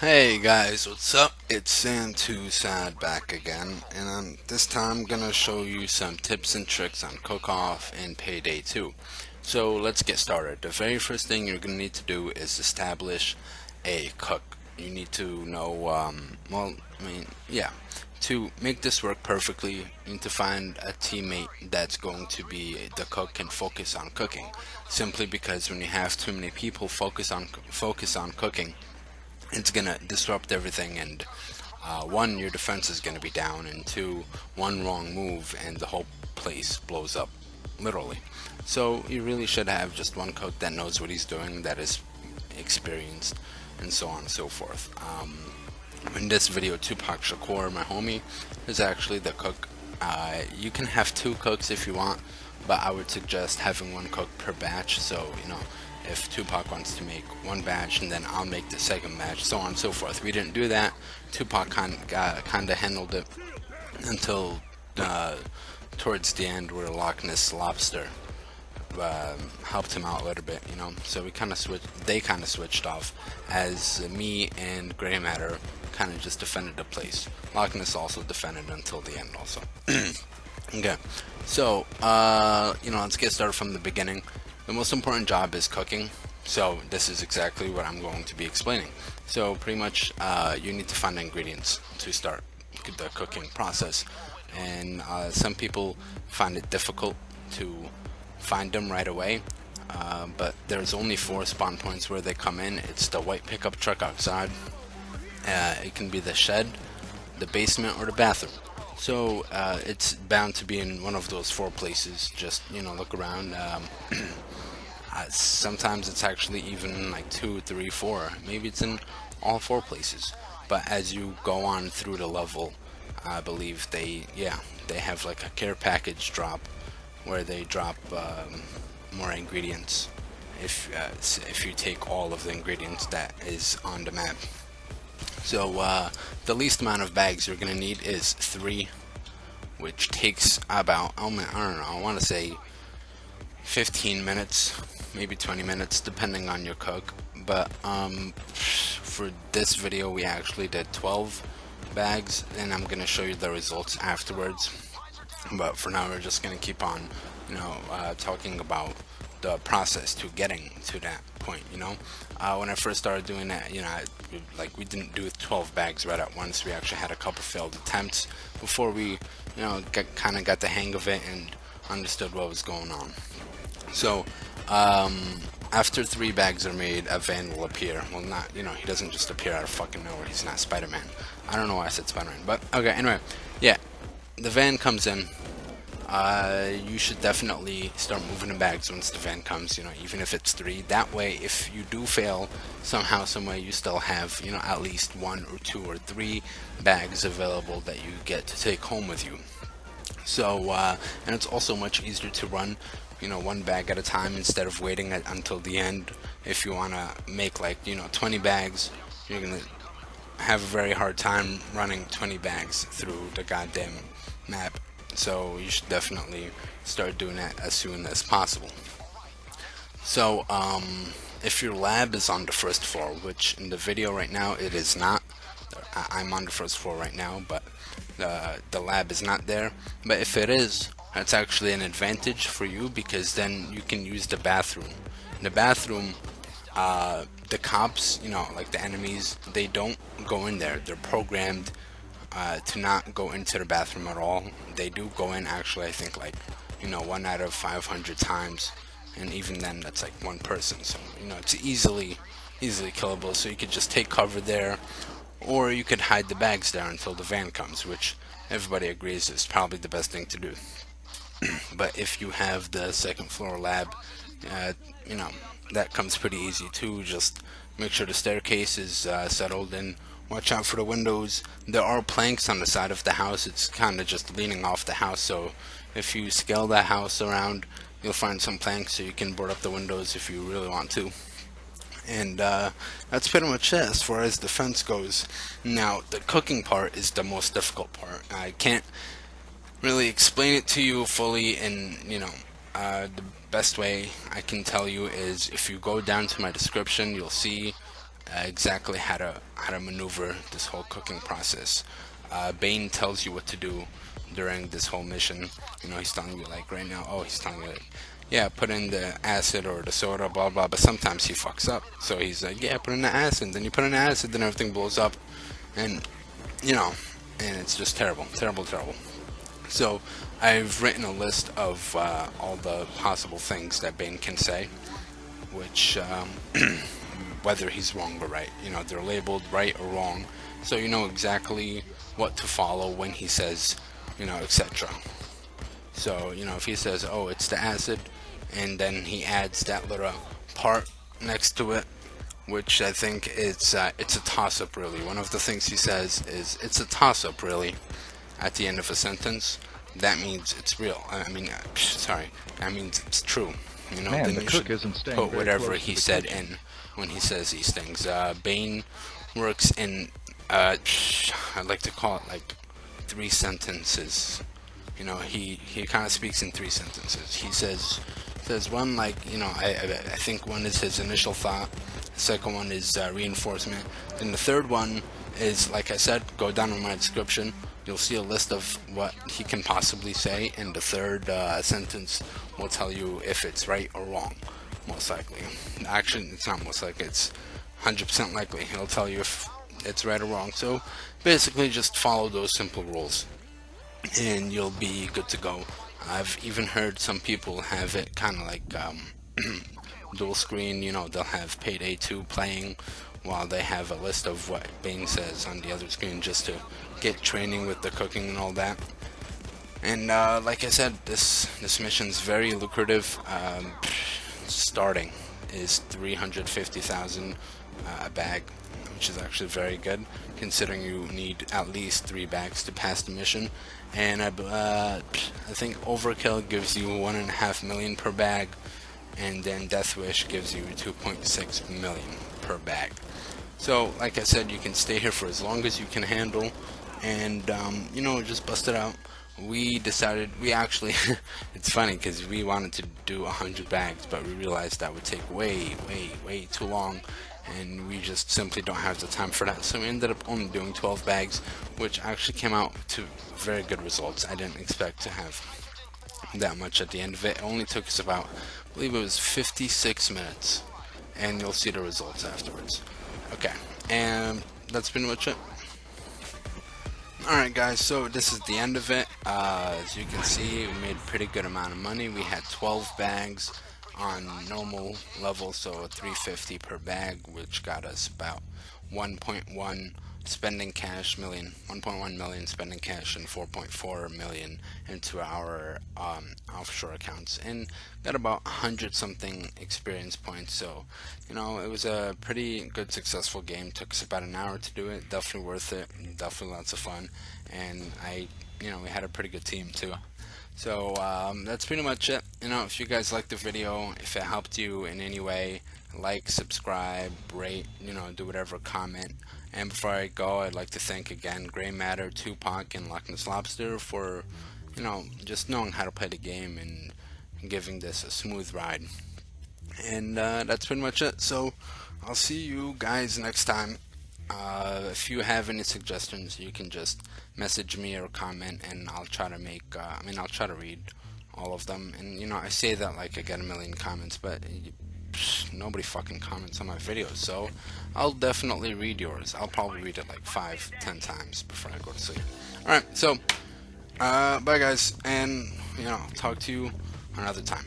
Hey guys, what's up? It's Sam2Sad back again, and this time I'm gonna show you some tips and tricks on Cook Off and Payday 2. So let's get started. The very first thing you're gonna need to do is establish a cook. You need to know, to make this work perfectly, you need to find a teammate that's going to be the cook and focus on cooking. Simply because when you have too many people focus on cooking, it's gonna disrupt everything, and one, your defense is gonna be down, and two, one wrong move and the whole place blows up, literally. So you really should have just one cook that knows what he's doing, that is experienced, and so on and so forth. In this video, Tupac Shakur, my homie, is actually the cook. You can have two cooks if you want, but I would suggest having one cook per batch. So, if Tupac wants to make one batch and then I'll make the second batch, so on and so forth. We didn't do that. Tupac kind of handled it until towards the end, where Loch Ness Lobster helped him out a little bit, So we kind of switched. They kind of switched off, as me and Grey Matter kind of just defended the place. Loch Ness also defended until the end, also. Okay, so let's get started from the beginning. The most important job is cooking. So this is exactly what I'm going to be explaining. So pretty much, you need to find ingredients to start the cooking process, and some people find it difficult to find them right away. But there's only four spawn points where they come in. It's the white pickup truck outside. It can be the shed, the basement, or the bathroom. So it's bound to be in one of those four places. Just look around. Sometimes it's actually even like two, three, four. Maybe it's in all four places. But as you go on through the level, I believe they have like a care package drop, where they drop more ingredients if you take all of the ingredients that is on the map. So the least amount of bags you're gonna need is 3, which takes about, I don't know, I want to say 15 minutes, maybe 20 minutes, depending on your cook. But for this video, we actually did 12 bags, and I'm gonna show you the results afterwards. But for now, we're just gonna keep on, talking about the process to getting to that point. When I first started doing that, we didn't do 12 bags right at once. We actually had a couple failed attempts before we, kind of got the hang of it and understood what was going on. So, after 3 bags are made, a van will appear. Well, not, he doesn't just appear out of fucking nowhere. He's not Spider-Man. I don't know why I said Spider-Man, but okay, anyway. Yeah, the van comes in. You should definitely start moving the bags once the van comes, even if it's 3. That way, if you do fail somehow, some way, you still have, at least 1 or 2 or 3 bags available that you get to take home with you. So, and it's also much easier to run, one bag at a time instead of waiting until the end. If you want to make 20 bags, you're going to have a very hard time running 20 bags through the goddamn map. So you should definitely start doing that as soon as possible. So, if your lab is on the first floor, which in the video right now it is not, I'm on the first floor right now, but the lab is not there. But if it is, that's actually an advantage for you, because then you can use the bathroom. In the bathroom, the cops, like the enemies, they don't go in there. They're programmed to not go into the bathroom at all. They do go in, actually, I think 1 out of 500 times, and even then that's like one person. So it's easily killable. So you could just take cover there, or you could hide the bags there until the van comes, which everybody agrees is probably the best thing to do. But if you have the second floor lab, that comes pretty easy too. Just make sure the staircase is settled, and watch out for the windows. There are planks on the side of the house. It's kind of just leaning off the house, so if you scale that house around, you'll find some planks so you can board up the windows if you really want to. And that's pretty much it as far as defense goes. Now, the cooking part is the most difficult part. I can't really explain it to you fully, and the best way I can tell you is if you go down to my description, you'll see exactly how to maneuver this whole cooking process. Bane tells you what to do during this whole mission. He's telling you like right now. Oh, he's telling you like, yeah, put in the acid or the soda, blah blah. But sometimes he fucks up. So he's like, yeah, put in the acid. Then you put in the acid, then everything blows up, and you know, and it's just terrible, terrible, terrible. So I've written a list of all the possible things that Bane can say, which whether he's wrong or right. They're labeled right or wrong, so you know exactly what to follow when he says, etc. So if he says, "Oh, it's the acid," and then he adds that little part next to it, which I think it's a toss-up. Really, one of the things he says is it's a toss-up. Really, at the end of a sentence, that means it's real. I mean, sorry, that means it's true. Man, Then the you cook should isn't staying put very whatever close to he the said kitchen. in when he says these things. Bane works in, I'd like to call it like 3 sentences. He kind of speaks in 3 sentences. He says one like, I think one is his initial thought. The second one is reinforcement. Then the third one is, like I said, go down in my description. You'll see a list of what he can possibly say, and the third sentence will tell you if it's right or wrong. Most likely, actually, it's not most likely. It's 100% likely. He'll tell you if it's right or wrong. So basically, just follow those simple rules, and you'll be good to go. I've even heard some people have it kind of like dual screen. They'll have Payday 2 playing while they have a list of what Bane says on the other screen, just to get training with the cooking and all that. And like I said, this mission's very lucrative. Starting is 350,000 a bag, which is actually very good, considering you need at least 3 bags to pass the mission. And I think Overkill gives you 1.5 million per bag, and then Deathwish gives you 2.6 million per bag. So, like I said, you can stay here for as long as you can handle, and just bust it out. We actually, it's funny because we wanted to do 100 bags, but we realized that would take way, way, way too long, and we just simply don't have the time for that. So we ended up only doing 12 bags, which actually came out to very good results. I didn't expect to have that much at the end of it. It only took us about, I believe it was 56 minutes, and you'll see the results afterwards. Okay, and that's pretty much it. Alright guys, so this is the end of it. As you can see, we made a pretty good amount of money. We had 12 bags on normal level, so 350 per bag, which got us about 1.1 spending cash million, 1.1 million spending cash, and 4.4 million into our offshore accounts, and got about 100 something experience points. So it was a pretty good successful game. Took us about an hour to do it. Definitely worth it, definitely lots of fun, and we had a pretty good team too. So that's pretty much it. If you guys liked the video, if it helped you in any way, like, subscribe, rate, do whatever, comment. And before I go, I'd like to thank again Gray Matter, Tupac, and Loch Ness Lobster for, just knowing how to play the game and giving this a smooth ride. And that's pretty much it. So I'll see you guys next time. If you have any suggestions, you can just message me or comment, and I'll try to I'll try to read all of them. And I say that like I get a million comments, but nobody fucking comments on my videos, so I'll definitely read yours. I'll probably read it like 5-10 times before I go to sleep. Alright, so bye guys, and talk to you another time.